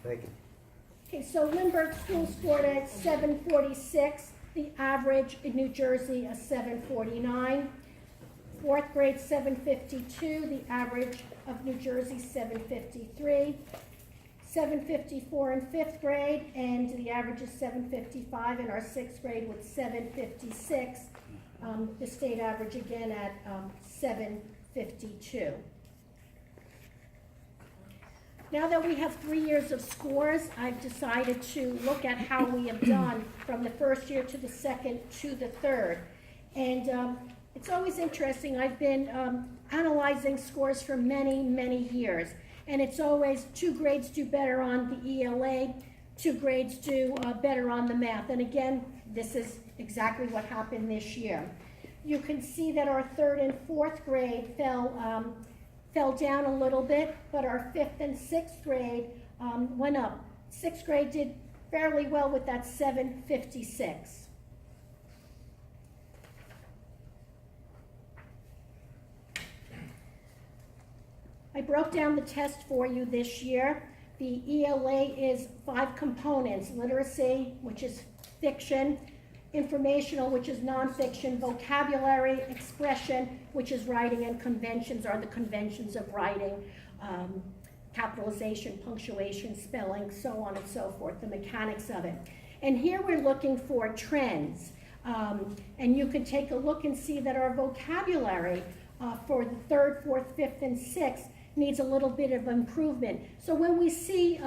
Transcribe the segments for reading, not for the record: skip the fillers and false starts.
Thank you. Okay, so Lindbergh School scored at 746. The average in New Jersey is 749. Fourth grade 752. The average of New Jersey 753. 754 in fifth grade, and the average is 755 in our sixth grade with 756. The state average again at 752. Now that we have 3 years of scores, I've decided to look at how we have done from the first year to the second to the third. And it's always interesting. I've been analyzing scores for many, many years. And it's always 2 grades do better on the ELA, 2 grades do better on the math. And again, this is exactly what happened this year. You can see that our third and fourth grade fell down a little bit, but our fifth and sixth grade went up. Sixth grade did fairly well with that 756. I broke down the test for you this year. The ELA is 5 components: literacy, which is fiction; informational, which is nonfiction; vocabulary; expression, which is writing; and conventions are the conventions of writing, capitalization, punctuation, spelling, so on and so forth, the mechanics of it. And here we're looking for trends. And you can take a look and see that our vocabulary for the third, fourth, fifth, and sixth needs a little bit of improvement. So when we see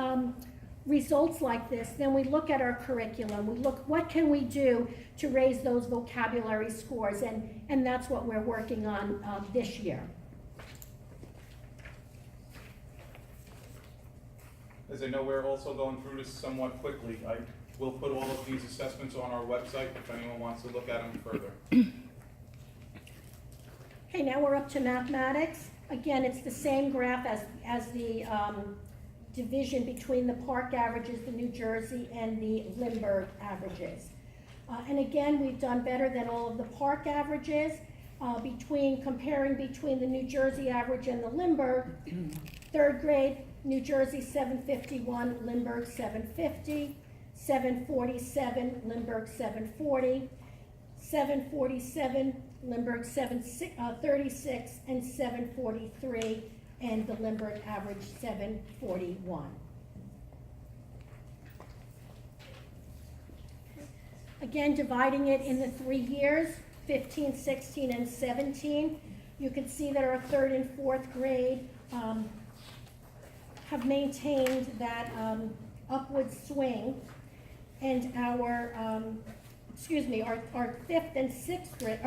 results like this, then we look at our curriculum. We look, what can we do to raise those vocabulary scores? And that's what we're working on this year. As I know, we're also going through this somewhat quickly. I will put all of these assessments on our website if anyone wants to look at them further. Okay, now we're up to mathematics. Again, it's the same graph as the division between the Park averages, the New Jersey, and the Lindbergh averages. And again, we've done better than all of the Park averages. Comparing between the New Jersey average and the Lindbergh, third grade, New Jersey 751, Lindbergh 750, 747, Lindbergh 740, 747, Lindbergh 736, and 743, and the Lindbergh average 741. Again, dividing it in the 3 years, 15, 16, and 17, you can see that our third and fourth grade have maintained that upward swing, and our fifth and sixth grade,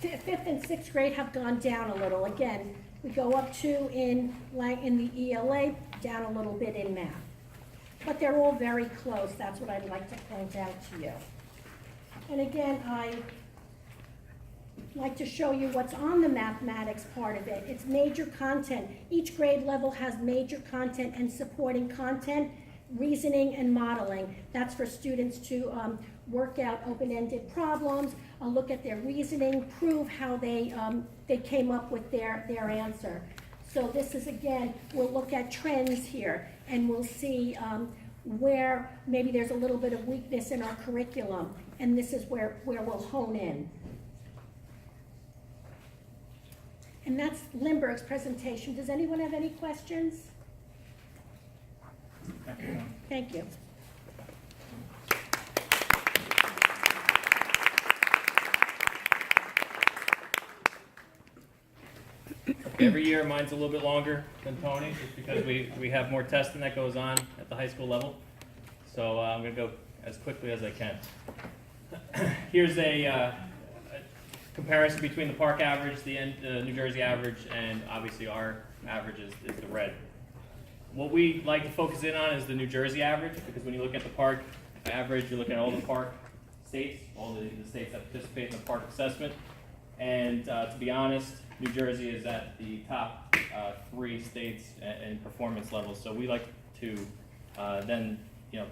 fifth and sixth grade have gone down a little. Again, we go up 2 in the ELA, down a little bit in math. But they're all very close. That's what I'd like to point out to you. And again, I like to show you what's on the mathematics part of it. It's major content. Each grade level has major content and supporting content, reasoning and modeling. That's for students to work out open-ended problems, look at their reasoning, prove how they came up with their answer. So this is, again, we'll look at trends here, and we'll see where maybe there's a little bit of weakness in our curriculum, and this is where we'll hone in. And that's Lindbergh's presentation. Does anyone have any questions? Thank you. Every year mine's a little bit longer than Tony's, just because we have more testing that goes on at the high school level. So I'm going to go as quickly as I can. Here's a comparison between the Park average, the New Jersey average, and obviously our average is the red. What we like to focus in on is the New Jersey average, because when you look at the Park average, you're looking at all the Park states, all the states that participate in the Park assessment. And to be honest, New Jersey is at the top 3 states in performance levels. So we like to then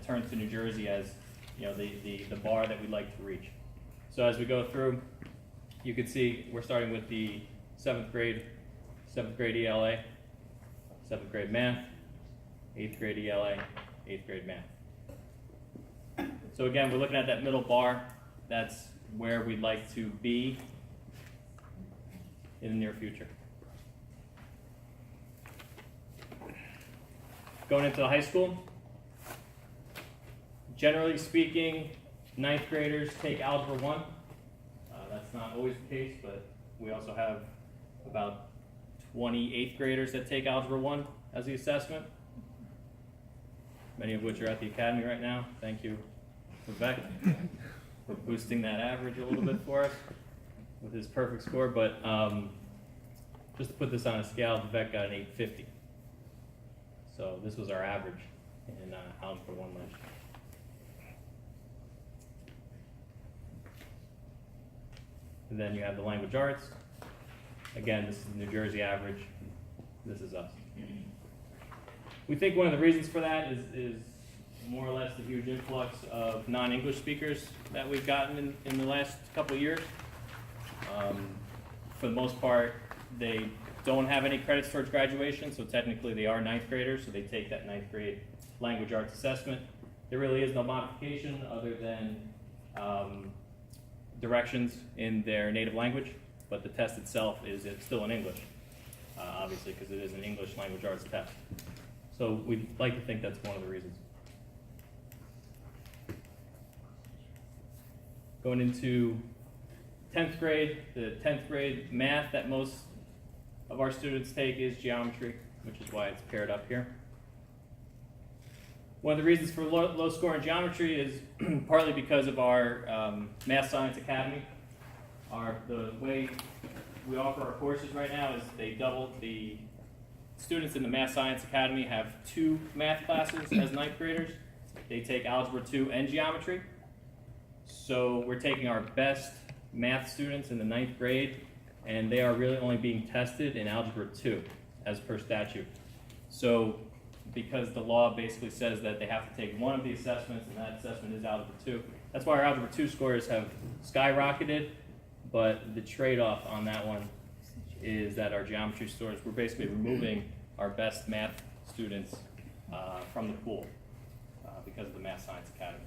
turn to New Jersey as the bar that we'd like to reach. So as we go through, you can see we're starting with the 7th grade ELA, 7th grade math, 8th grade ELA, 8th grade math. So again, we're looking at that middle bar. That's where we'd like to be in the near future. Going into the high school, generally speaking, 9th graders take Algebra 1. That's not always the case, but we also have about 20 8th graders that take Algebra 1 as the assessment, many of which are at the academy right now. Thank you, Vivek, for boosting that average a little bit for us with his perfect score. But just to put this on a scale, Vivek got an 850. So this was our average in Algebra 1 last year. And then you have the language arts. Again, this is the New Jersey average. This is us. We think one of the reasons for that is more or less the huge influx of non-English speakers that we've gotten in the last couple of years. For the most part, they don't have any credits towards graduation, so technically they are 9th graders, so they take that 9th grade language arts assessment. There really is no modification other than directions in their native language, but the test itself is still in English, obviously, because it is an English language arts test. So we'd like to think that's one of the reasons. Going into 10th grade, the 10th grade math that most of our students take is geometry, which is why it's paired up here. One of the reasons for low score in geometry is partly because of our Math Science Academy. The way we offer our courses right now is they double the students in the Math Science Academy have 2 math classes as 9th graders. They take Algebra 2 and geometry. So we're taking our best math students in the 9th grade, and they are really only being tested in Algebra 2 as per statute. So because the law basically says that they have to take one of the assessments, and that assessment is Algebra 2. That's why our Algebra 2 scores have skyrocketed, but the trade-off on that one is that our geometry scores, we're basically removing our best math students from the pool because of the Math Science Academy.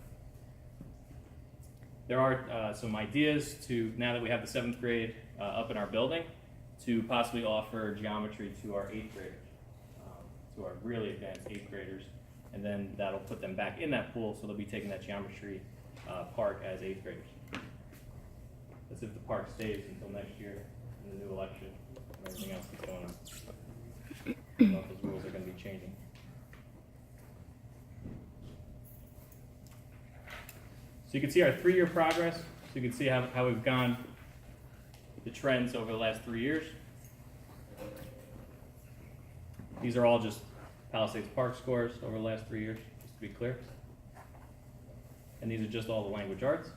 There are some ideas to, now that we have the 7th grade up in our building, to possibly offer geometry to our 8th graders. To our really advanced 8th graders, and then that'll put them back in that pool, so they'll be taking that geometry part as 8th graders. That's if the park stays until next year in the new election and everything else that's going on. I don't know if those rules are going to be changing. So you can see our 3-year progress. So you can see how we've gone, the trends over the last 3 years. These are all just Palisades Park scores over the last 3 years, just to be clear. And these are just all the language arts.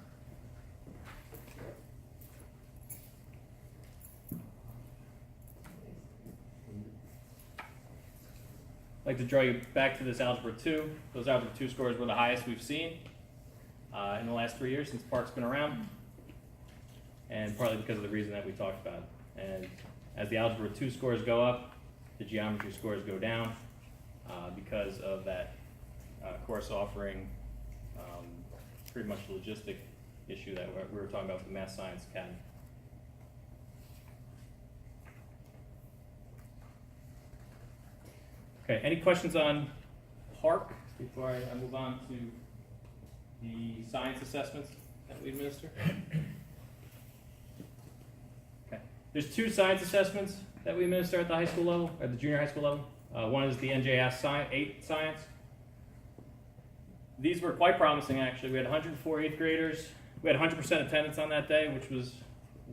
I'd like to draw you back to this Algebra 2. Those Algebra 2 scores were the highest we've seen in the last 3 years since Park's been around, and partly because of the reason that we talked about. And as the Algebra 2 scores go up, the geometry scores go down because of that course offering, pretty much the logistic issue that we were talking about with the Math Science Academy. Okay, any questions on Park before I move on to the science assessments that we administer? Okay, there's 2 science assessments that we administer at the high school level, at the junior high school level. One is the NJS 8 Science. These were quite promising, actually. We had 104 8th graders. We had 100% attendance on that day, which was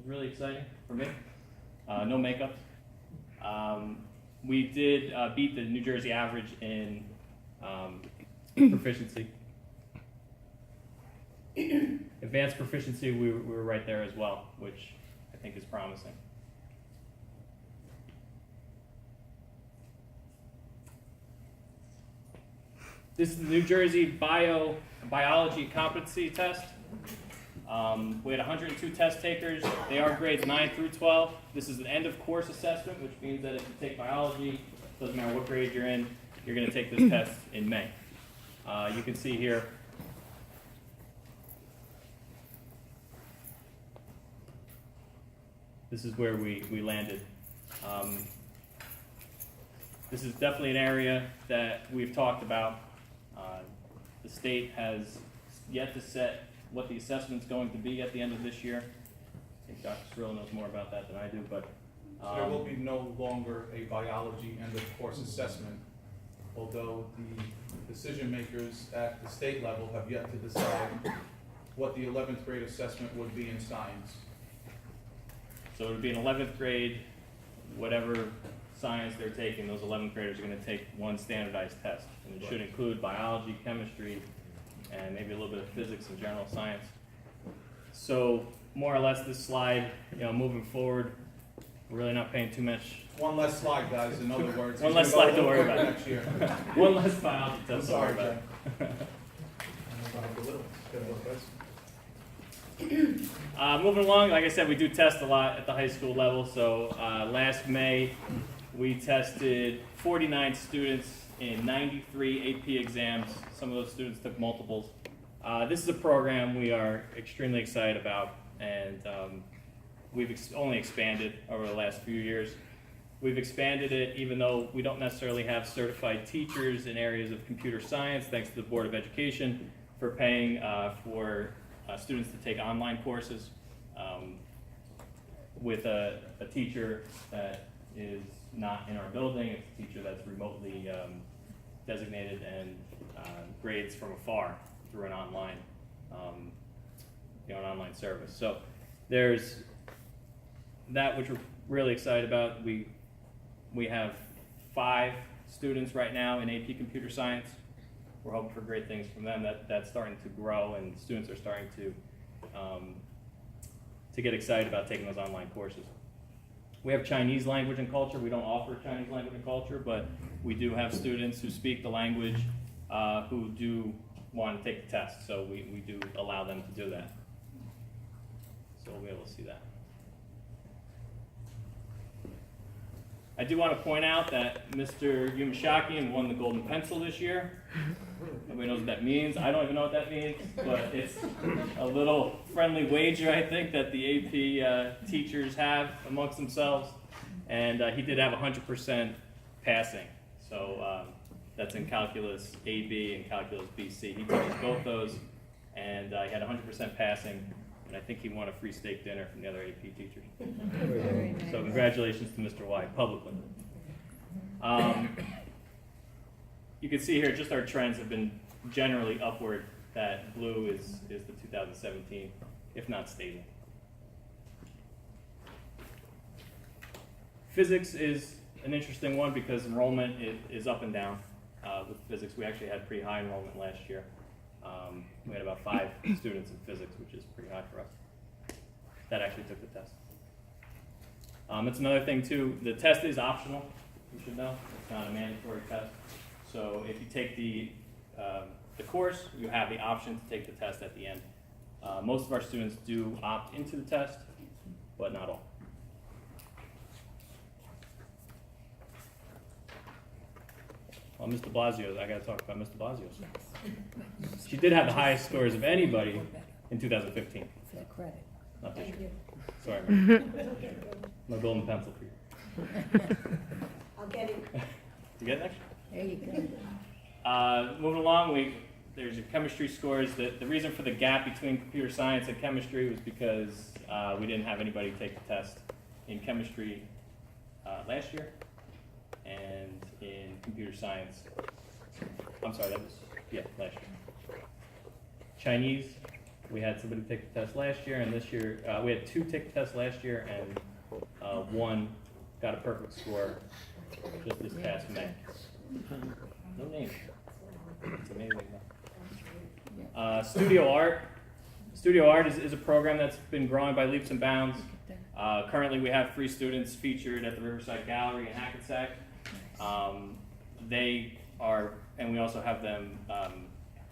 really exciting for me. No makeup. We did beat the New Jersey average in proficiency. Advanced proficiency, we were right there as well, which I think is promising. This is the New Jersey biology competency test. We had 102 test takers. They are grades 9 through 12. This is an end of course assessment, which means that if you take biology, doesn't matter what grade you're in, you're going to take this test in May. You can see here, this is where we landed. This is definitely an area that we've talked about. The state has yet to set what the assessment's going to be at the end of this year. I think Dr. Cirillo knows more about that than I do, but So there will be no longer a biology end of course assessment, although the decision makers at the state level have yet to decide what the 11th grade assessment would be in science. so it would be an 11th grade, whatever science they're taking, those 11th graders are going to take one standardized test. And it should include biology, chemistry, and maybe a little bit of physics and general science. So more or less this slide, moving forward, we're really not paying too much. One less slide, guys, in other words. One He's less gonna slide go to a worry little about. quicker next year. One less biology I'm test to worry sorry, about. Jay. Moving along, like I said, we do test a lot at the high school level. So last May, we tested 49 students in 93 AP exams. Some of those students took multiples. This is a program we are extremely excited about, and we've only expanded over the last few years. We've expanded it even though we don't necessarily have certified teachers in areas of computer science, thanks to the Board of Education for paying for students to take online courses with a teacher that is not in our building. It's a teacher that's remotely designated and grades from afar through an online, an online service. So there's that which we're really excited about. We have 5 students right now in AP Computer Science. We're hoping for great things from them. That's starting to grow, and students are starting to get excited about taking those online courses. We have Chinese language and culture. We don't offer Chinese language and culture, but we do have students who speak the language who do want to take the test, so we do allow them to do that. So we'll be able to see that. I do want to point out that Mr. Yumashakian won the Golden Pencil this year. Nobody knows what that means. I don't even know what that means, but it's a little friendly wager, I think, that the AP teachers have amongst themselves. And he did have 100% passing. So that's in Calculus AB and Calculus BC. He took both those, and he had 100% passing. And I think he won a free steak dinner from the other AP teachers. So congratulations to Mr. White, publicly. You can see here just our trends have been generally upward. That blue is the 2017, if not stable. Physics is an interesting one because enrollment is up and down. With physics, we actually had pretty high enrollment last year. We had about 5 students in physics, which is pretty high for us. That actually took the test. That's another thing too. The test is optional. You should know it's not a mandatory test. So if you take the course, you have the option to take the test at the end. Most of our students do opt into the test, but not all. Well, Ms. de Blasio, I got to talk about Ms. de Blasio. She did have the highest scores of anybody in 2015. For the credit. Not this Thank year. you. Sorry, Mary. No golden pencil for you. I'll get it. You get it next? There you go. Moving along, there's your chemistry scores. The reason for the gap between computer science and chemistry was because we didn't have anybody take the test in chemistry last year, and in computer science, I'm sorry, last year. Chinese, we had somebody take the test last year, and this year, we had 2 take the test last year, and 1 got a perfect score just this past May. No name. It's amazing. Studio Art. Studio Art is a program that's been growing by leaps and bounds. Currently, we have 3 students featured at the Riverside Gallery in Hackensack. They are, and we also have them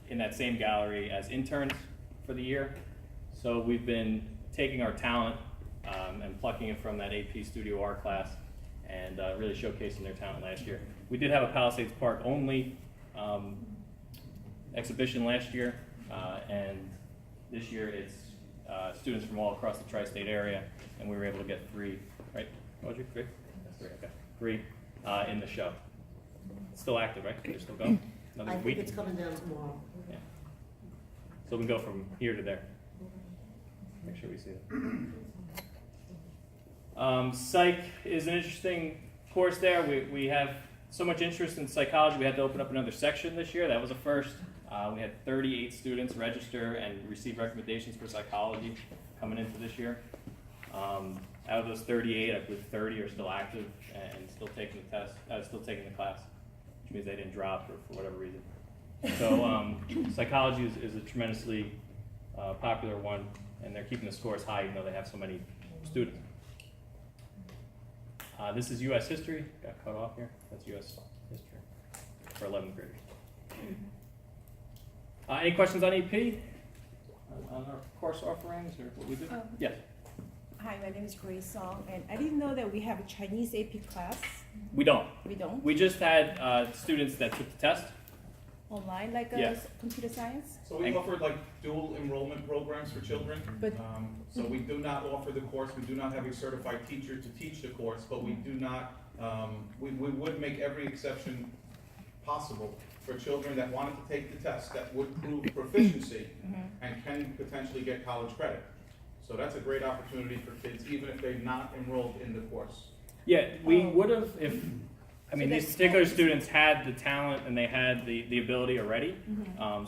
in that same gallery as interns for the year. So we've been taking our talent and plucking it from that AP Studio Art class and really showcasing their talent last year. We did have a Palisades Park only exhibition last year, and this year it's students from all across the tri-state area, and we were able to get 3, right? What was you, 3? That's 3, okay. 3 in the show. It's still active, right? They're still going? Another I week? think it's coming down tomorrow. Yeah. So we can go from here to there. Make sure we see it. Psych is an interesting course there. We have so much interest in psychology, we had to open up another section this year. That was a first. We had 38 students register and receive recommendations for psychology coming into this year. Out of those 38, I believe 30 are still active and still taking the test, still taking the class, which means they didn't drop for whatever reason. So psychology is a tremendously popular one, and they're keeping the scores high even though they have so many students. This is U.S. history. Got cut off here. That's U.S. history for 11th graders. Any questions on EP? On our course offerings or what we do? Yes. Hi, my name is Grace Song, and I didn't know that we have a Chinese AP class. We don't. We don't? We just had students that took the test. Online, like Yeah. computer science? So we offer like dual enrollment programs for children. But- So we do not offer the course, we do not have a certified teacher to teach the course, but we do not, we would make every exception possible for children that wanted to take the test, that would prove proficiency and can potentially get college credit. So that's a great opportunity for kids, even if they're not enrolled in the course. Yeah, we would have if, I mean, So these that's particular fine. students had the talent and they had the ability already,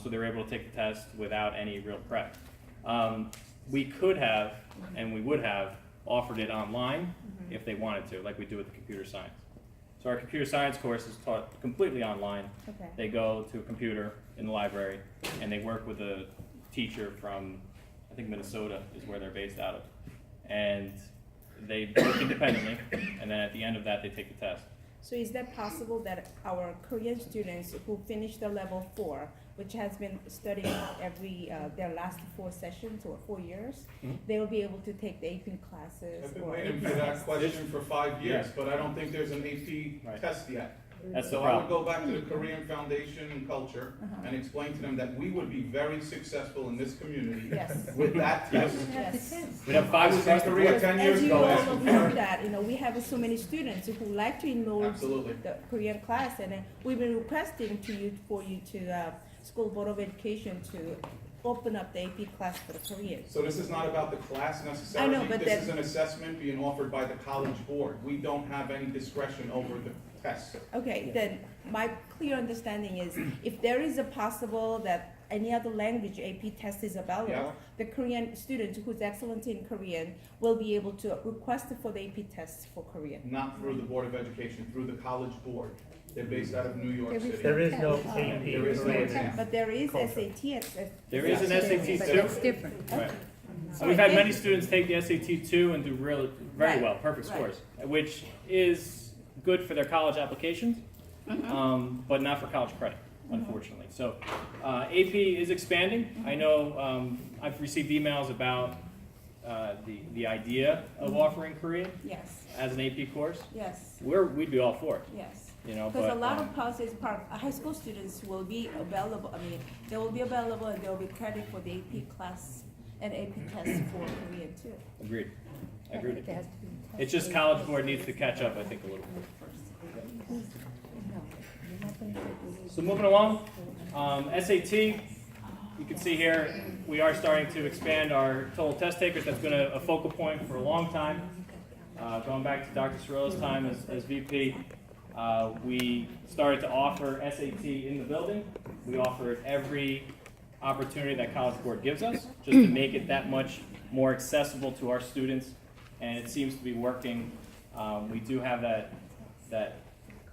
so they were able to take the test without any real prep. We could have, and we would have, offered it online if they wanted to, like we do with the computer science. So our computer science course is taught completely online. Okay. They go to a computer in the library and they work with a teacher from, I think Minnesota is where they're based out of. And they work independently, and then at the end of that, they take the test. So is that possible that our Korean students who finish the level 4, which has been studying every, their last 4 sessions or 4 years, they will be able to take the AP classes I've been or waiting AP for that tests? question for 5 years, Yeah. but I don't think there's an AP Right. test yet. That's the So I would problem. go back to the Korean Foundation and culture and explain to them that we would be very successful in this community Yes. with that test. Yes. We'd have I 5 was in across the Korea board. 10 years As you ago. all Ask of them. know that, we have so many students who like to enroll Absolutely. the Korean class, and we've been requesting for you to School Board of Education to open up the AP class for the Korean. So this is not about the class necessarily. I know, but This that- is an assessment being offered by the college board. We don't have any discretion over the test. Okay, then my clear understanding is if there is a possible that any other language AP test is available, Yeah. the Korean student who's excellent in Korean will be able to request for the AP tests for Korean. Not through the Board of Education, through the college board. They're based out of New York City. There is no AP. There is no Korean. exam. But there is Culture. SAT. There is an SAT But too. it's different. Right. So And we've I had think- many students take the SAT too and do really very Right, well, perfect right. scores, which is good for their college applications, but not for college credit, unfortunately. So AP is expanding. I know I've received emails about the idea of offering Korean Yes, as an AP course. yes, We'd be all for it, yes. you know. Because a but, lot of Palisades Park high school students will be available, they will be available and there will be credit for the AP class and AP test for Korean too. Agreed. Agreed. There has to be a test. It's just College Board needs to catch up, I think, a little bit. No, you're not gonna say So moving along, SAT, you can see here, we are starting to expand our total test takers. That's been a focal point for a long time. Going back to Dr. Cirillo's time as VP, we started to offer SAT in the building. We offer it every opportunity that College Board gives us, just to make it that much more accessible to our students, and it seems to be working. We do have that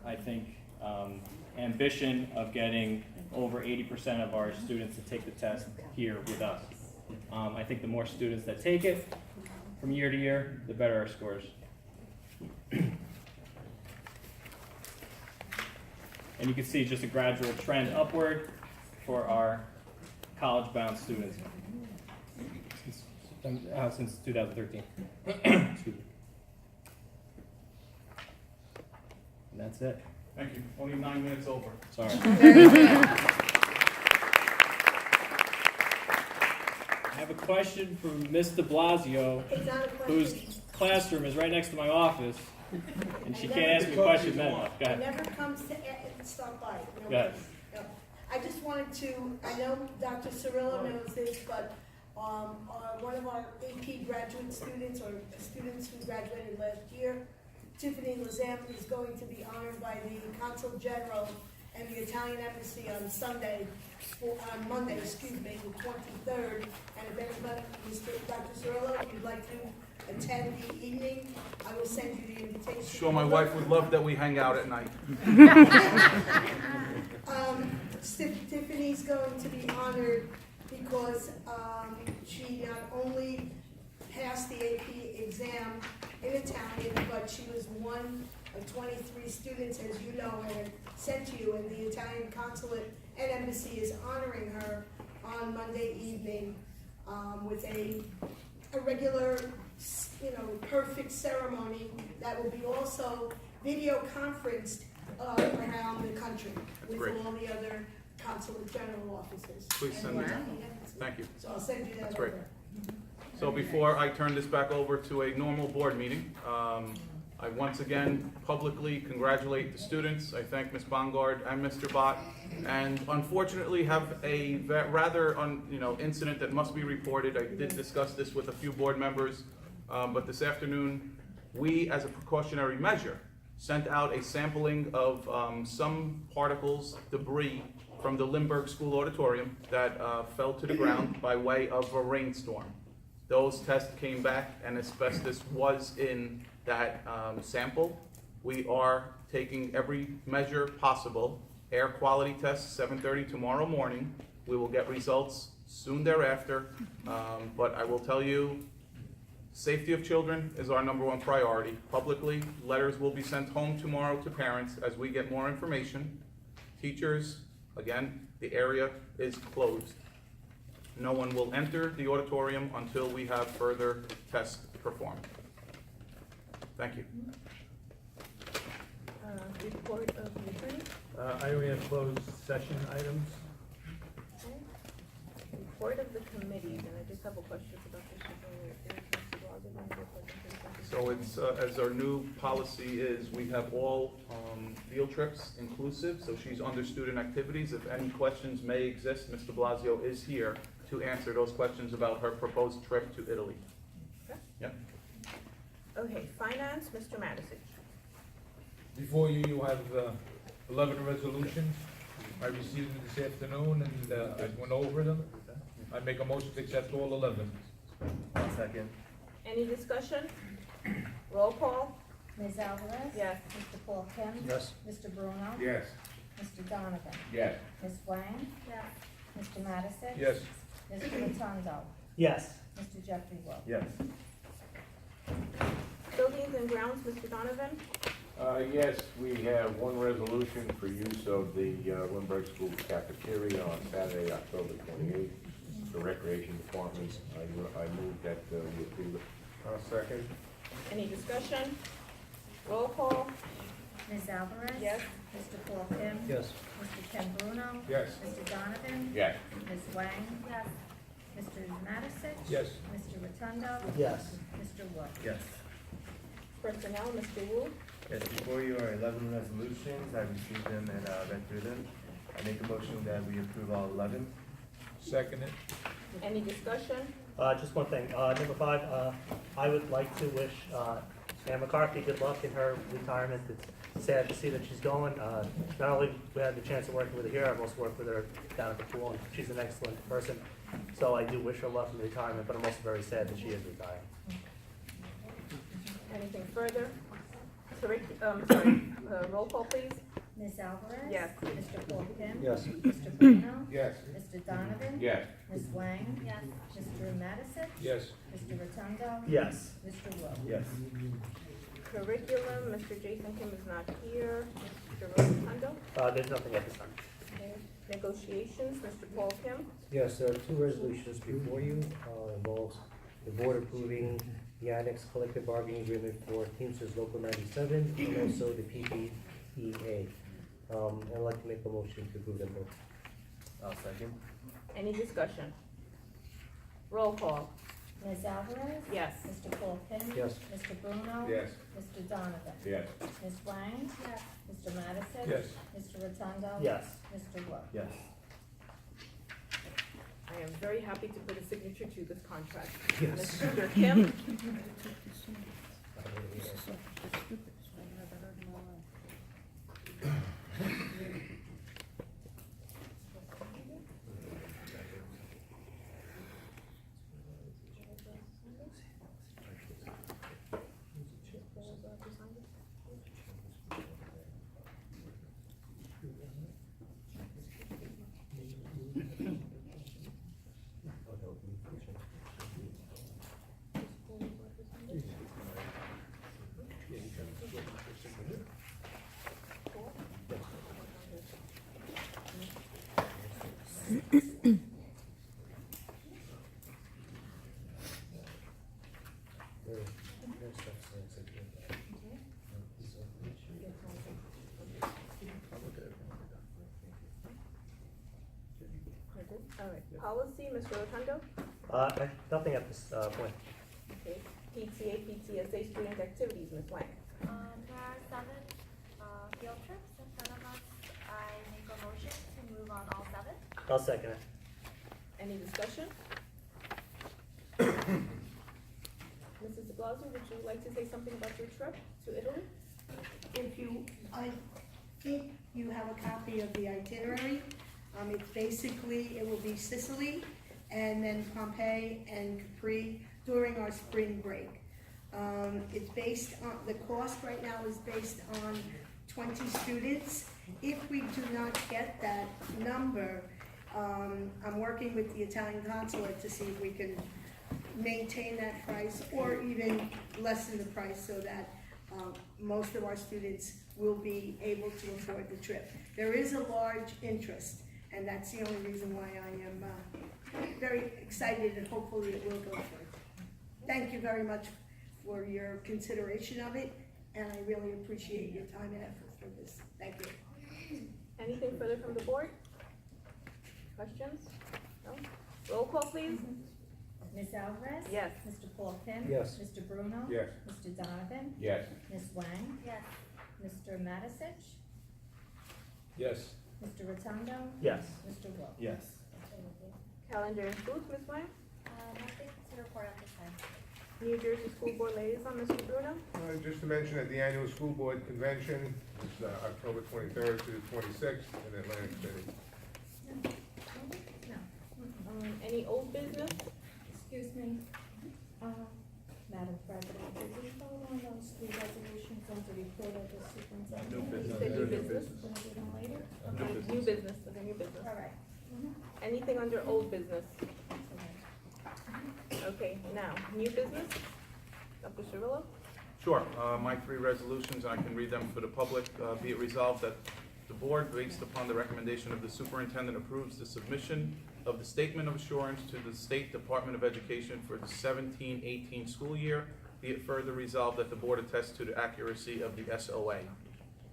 I think, ambition of getting over 80% of our students to take the test here with us. I think the more students that take it from year to year, the better our scores. And you can see just a gradual trend upward for our college-bound students since 2013. Excuse me. And that's it. Thank you. Only 9 minutes over. Sorry. I have a question from Ms. de Blasio, It's not a whose question. classroom is right next to my office, and she can't ask me a question then. Go It ahead. never comes to stop by. No Go ahead. worries. No. I just wanted to, I know Dr. Cirillo knows this, but one of our AP graduate students, or students who graduated last year, Tiffany Lazam, is going to be honored by the Consul General and the Italian Embassy on Monday, the 23rd. And if anybody, Dr. Cirillo, if you'd like to attend the evening, I will send you the invitation. Sure, my wife would love that we hang out at night. Tiffany's going to be honored because she not only passed the AP exam in Italian, but she was one of 23 students, as you know, and sent to you, and the Italian consulate and embassy is honoring her on Monday evening with a regular, perfect ceremony that will be also video conferenced around the country with great. all the other consulate general offices. Please send and me the that. Italian embassy. Thank you. So I'll send you that That's great. over. So before I turn this back over to a normal board meeting, I once again publicly congratulate the students. I thank Ms. Bongard and Mr. Bott, and unfortunately have a rather incident that must be reported. I did discuss this with a few board members, but this afternoon, we, as a precautionary measure, sent out a sampling of some particles, debris, from the Lindbergh School Auditorium that fell to the ground by way of a rainstorm. Those tests came back and asbestos was in that sample. We are taking every measure possible. Air quality tests, 7:30 tomorrow morning. We will get results soon thereafter. But I will tell you, safety of children is our #1 priority. Publicly, letters will be sent home tomorrow to parents as we get more information. Teachers, again, the area is closed. No one will enter the auditorium until we have further tests performed. Thank you. Report of the attorney. I only have closed session items. Okay. Report of the committees, and I just have a question about this. So it's, as our new policy is, we have all field trips inclusive, so she's under student activities. If any questions may exist, Mr. Blasio is here to answer those questions about her proposed trip to Italy. Okay. Yep. Okay, finance, Mr. Mattisich. Before you, you have 11 resolutions. I received them this afternoon and I went over them. I make a motion to accept all 11. Second. Any discussion? Roll call? Ms. Alvarez? Yes. Mr. Paul Kim? Yes. Mr. Bruno? Yes. Mr. Donovan? Yes. Ms. Wang? Yes. Mr. Mattisich? Yes. Mr. Rotundo? Yes. Mr. Jeffrey Will? Yes. Buildings and grounds, Mr. Donovan? Yes, we have one resolution for use of the Lindbergh School cafeteria on Saturday, October 28th. The Recreation Department, I move that we approve it. Second. Any discussion? Roll call? Ms. Alvarez? Yes. Mr. Paul Kim? Yes. Mr. Ken Bruno? Yes. Mr. Donovan? Yes. Ms. Wang? Yes. Mr. Mattisich? Yes. Mr. Rotundo? Yes. Mr. Wood? Yes. Personnel, Mr. Wu? Yes, before you are 11 resolutions. I received them and read through them. I make a motion that we approve all 11. Second it. Any discussion? Just one thing, number 5, I would like to wish Ann McCarthy good luck in her retirement. It's sad to see that she's going. Not only we had the chance of working with her here, I've also worked with her down at the pool, and she's an excellent person. So I do wish her luck in retirement, but I'm also very sad that she is retiring. Anything further? Roll call, please. Ms. Alvarez? Yes. Mr. Paul Kim? Yes. Mr. Bruno? Yes. Mr. Donovan? Yes. Ms. Wang? Yes. Mr. Mattisich? Yes. Mr. Rotundo? Yes. Mr. Will? Yes. Curriculum, Mr. Jason Kim is not here. Mr. Rotundo? There's nothing at this time. Okay. Negotiations, Mr. Paul Kim? Yes, there are 2 resolutions before you. Involves the board approving the annex collective bargaining agreement for Teamsters Local 97 and also the PTA. I'd like to make a motion to approve them both. I'll second. Any discussion? Roll call. Ms. Alvarez? Yes. Mr. Paul Kim? Yes. Mr. Bruno? Yes. Mr. Donovan? Yes. Ms. Wang? Yes. Mr. Matteson? Yes. Mr. Rotundo? Yes. Mr. Wu? Yes. I am very happy to put a signature to this contract. Yes. Mr. Kim? All right, policy, Mr. Rotundo? Nothing at this point. Okay, PTA, PTSA student activities, Ms. Wang. There are 7 field trips in front of us. I make a motion to move on all 7. I'll second it. Any discussion? Mrs. de Blasio, would you like to say something about your trip to Italy? I think you have a copy of the itinerary. It's basically, it will be Sicily and then Pompeii and Capri during our spring break. It's based on, the cost right now is based on 20 students. If we do not get that number, I'm working with the Italian consulate to see if we can maintain that price or even lessen the price so that most of our students will be able to afford the trip. There is a large interest, and that's the only reason why I am very excited and hopefully it will go through. Thank you very much for your consideration of it, and I really appreciate your time and effort for this. Thank you. Anything further from the board? Questions? No? Roll call, please. Ms. Alvarez? Yes. Mr. Paul Kim? Yes. Mr. Bruno? Yes. Mr. Donovan? Yes. Ms. Wang? Yes. Mr. Matteson? Yes. Mr. Rotundo? Yes. Mr. Wu? Yes. Calendar and schools, Ms. Wang. Nothing to report at this time. New Jersey School Board Liaison, Mr. Bruno. Just to mention that the annual school board convention is October 23rd to the 26th in Atlantic City. No. Any old business? Excuse me, Madam President, did we vote on those 3 resolutions on the report of the superintendent? New business. You said new business? Gonna do them later? New business, okay, new business. All right. Anything under old business? Okay, now, new business? Dr. Cirillo? Sure, my 3 resolutions, and I can read them for the public. Be it resolved that the board, based upon the recommendation of the superintendent, approves the submission of the statement of assurance to the State Department of Education for the 17-18 school year. Be it further resolved that the board attests to the accuracy of the SOA.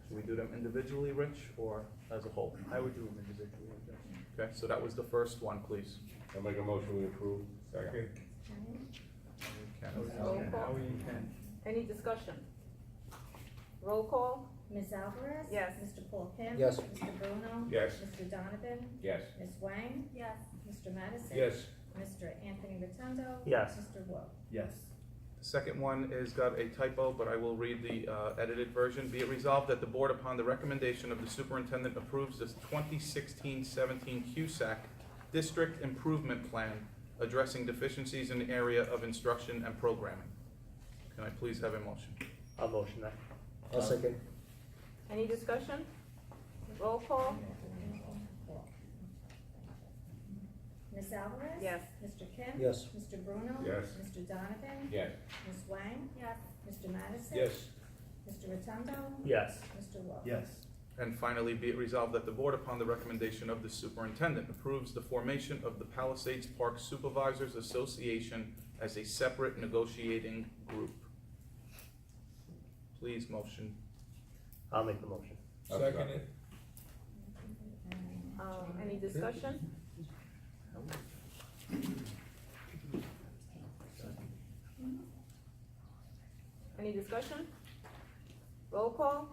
Should we do them individually, Rich, or as a whole? I would do them individually. Okay, so that was the first one, please. I'll make a motion we approve. Second. Roll call. Any discussion? Roll call? Ms. Alvarez? Yes. Mr. Paul Kim? Yes. Mr. Bruno? Yes. Mr. Donovan? Yes. Ms. Wang? Yes. Mr. Matteson? Yes. Mr. Anthony Rotundo? Yes. Mr. Wu? Yes. The second one is got a typo, but I will read the edited version. Be it resolved that the board, upon the recommendation of the superintendent, approves this 2016-17 CUSAC District Improvement Plan addressing deficiencies in the area of instruction and programming. Can I please have a motion? I'll motion that. I'll second. Any discussion? Roll call? Ms. Alvarez? Yes. Mr. Kim? Yes. Mr. Bruno? Yes. Mr. Donovan? Yes. Ms. Wang? Yes. Mr. Matteson? Yes. Mr. Rotundo? Yes. Mr. Wu? Yes. And finally, be it resolved that the board, upon the recommendation of the superintendent, approves the formation of the Palisades Park Supervisors Association as a separate negotiating group. Please motion. I'll make the motion. Second it. Any discussion? Any discussion? Roll call?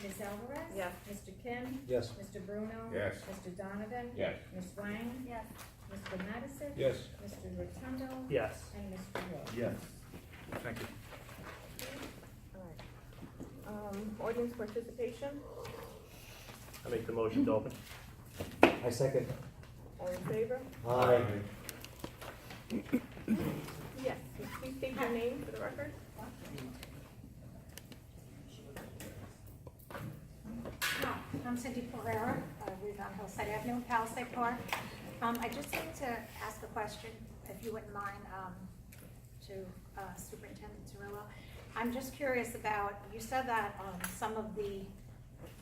Ms. Alvarez? Yes. Mr. Kim? Yes. Mr. Bruno? Yes. Mr. Donovan? Yes. Ms. Wang? Yes. Mr. Madison? Yes. Mr. Rotundo? Yes. And Mr. Wood? Yes. Thank you. Alright. Audience participation, I make the motion to open. I second. all in favor? Aye. Yes, please state your name for the record. Hi, I'm Cindy Pereira. I live on Hillside Avenue in Palisade Park. I just need to ask a question, if you wouldn't mind, to Superintendent Cirillo. I'm just curious about, you said that some of the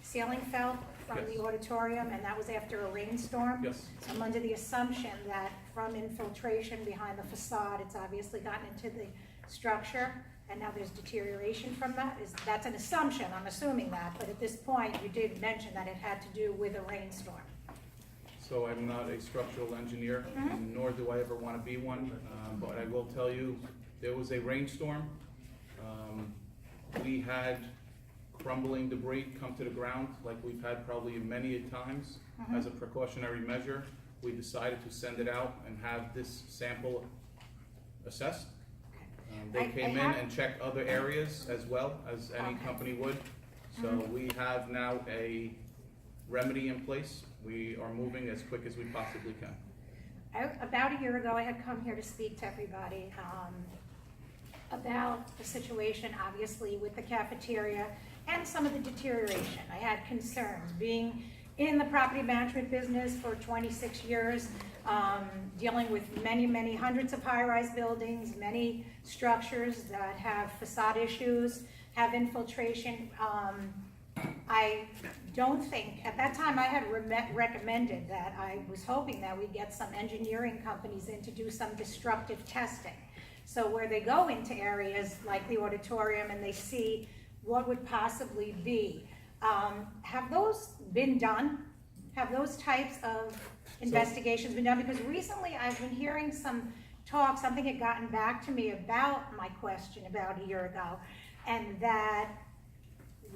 ceiling fell from Yes. the auditorium, and that was after a rainstorm? Yes. So I'm under the assumption that from infiltration behind the facade, it's obviously gotten into the structure, and now there's deterioration from that? That's an assumption, I'm assuming that, but at this point, you did mention that it had to do with a rainstorm. So I'm not a structural engineer, Mhm. nor do I ever want to be one, but I will tell you, there was a rainstorm. We had crumbling debris come to the ground, like we've had probably many a times. Mhm. As a precautionary measure, we decided to send it out and have this sample assessed. They I came in have- and checked other areas as well, as any Okay. company would. So Mhm. we have now a remedy in place. We are moving as quick as we possibly can. About a year ago, I had come here to speak to everybody about the situation, obviously, with the cafeteria and some of the deterioration. I had concerns, being in the property management business for 26 years, dealing with many, many hundreds of high-rise buildings, many structures that have facade issues, have infiltration. I don't think, at that time I had recommended that I was hoping that we'd get some engineering companies in to do some destructive testing. So where they go into areas like the auditorium and they see what would possibly be. Have those been done? Have those types of investigations been done? Because recently I've been hearing some talk, something had gotten back to me about my question about a year ago, and that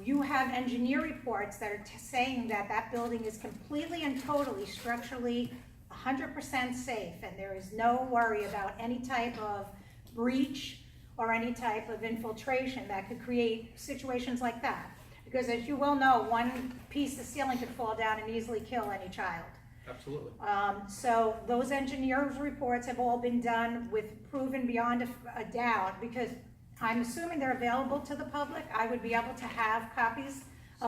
you have engineer reports that are saying that that building is completely and totally structurally 100% safe, and there is no worry about any type of breach or any type of infiltration that could create situations like that. Because as you well know, one piece of ceiling could fall down and easily kill any child. Absolutely. So those engineers' reports have all been done with proven beyond a doubt, because I'm assuming they're available to the public. I would be able to have copies